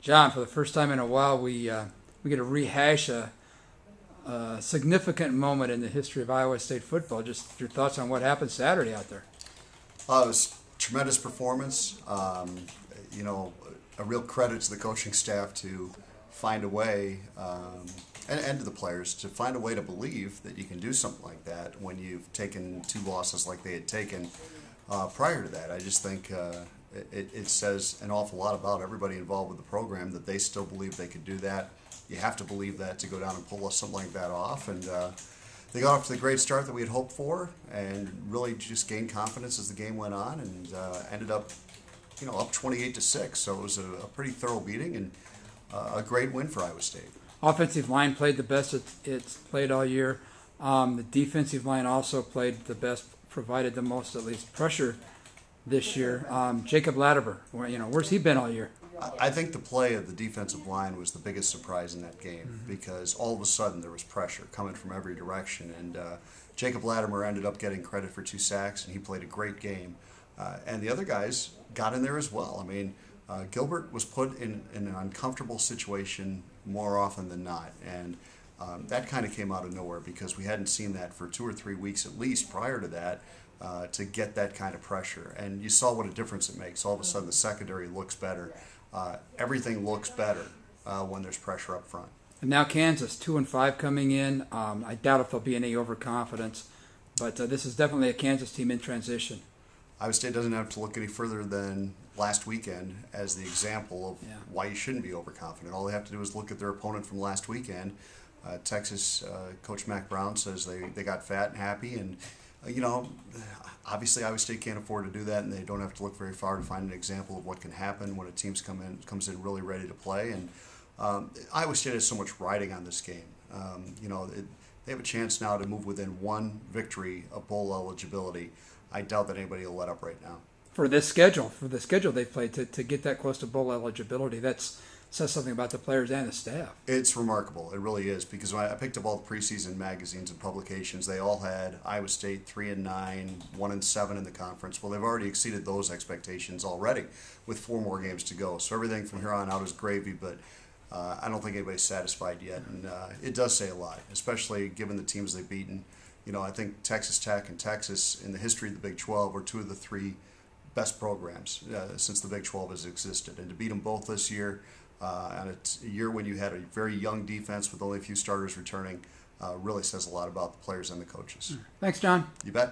John, for the first time in a while, we get to rehash a significant moment in the history of Iowa State football. Just your thoughts on what happened Saturday out there. It was tremendous performance. A real credit to the coaching staff to find a way, and to the players, to find a way to believe that you can do something like that when you've taken two losses like they had taken prior to that. I just think it says an awful lot about everybody involved with the program that they still believe they could do that. You have to believe that to go down and pull something like that off. And they got off to the great start that we had hoped for, and really just gained confidence as the game went on, and ended up, up 28-6. So it was a pretty thorough beating and a great win for Iowa State. Offensive line played the best it's played all year. The defensive line also played the best, provided the most, at least, pressure this year. Jacob Latimer, where's he been all year? I think the play of the defensive line was the biggest surprise in that game, because all of a sudden there was pressure coming from every direction, and Jacob Latimer ended up getting credit for 2 sacks, and he played a great game. And the other guys got in there as well. I mean, Gilbert was put in an uncomfortable situation more often than not, and that kind of came out of nowhere, because we hadn't seen that for 2 or 3 weeks at least prior to that, to get that kind of pressure. And you saw what a difference it makes. All of a sudden the secondary looks better. Everything looks better when there's pressure up front. And now Kansas, 2-5 coming in. I doubt if there'll be any overconfidence, but this is definitely a Kansas team in transition. Iowa State doesn't have to look any further than last weekend as the example of why you shouldn't be overconfident. All they have to do is look at their opponent from last weekend. Texas Coach Mac Brown says they got fat and happy, and obviously Iowa State can't afford to do that, and they don't have to look very far to find an example of what can happen when a team comes in really ready to play. And Iowa State has so much riding on this game. They have a chance now to move within one victory of bowl eligibility. I doubt that anybody will let up right now. For the schedule they've played, to get that close to bowl eligibility, that says something about the players and the staff. It's remarkable. It really is, because when I picked up all the preseason magazines and publications, they all had Iowa State 3-9, 1-7 in the conference. Well, they've already exceeded those expectations already with 4 more games to go. So everything from here on out is gravy, but I don't think anybody's satisfied yet. And it does say a lot, especially given the teams they've beaten. I think Texas Tech and Texas, in the history of the Big 12, are 2 of the 3 best programs since the Big 12 has existed. And to beat them both this year, and it's a year when you had a very young defense with only a few starters returning, really says a lot about the players and the coaches. Thanks, John. You bet.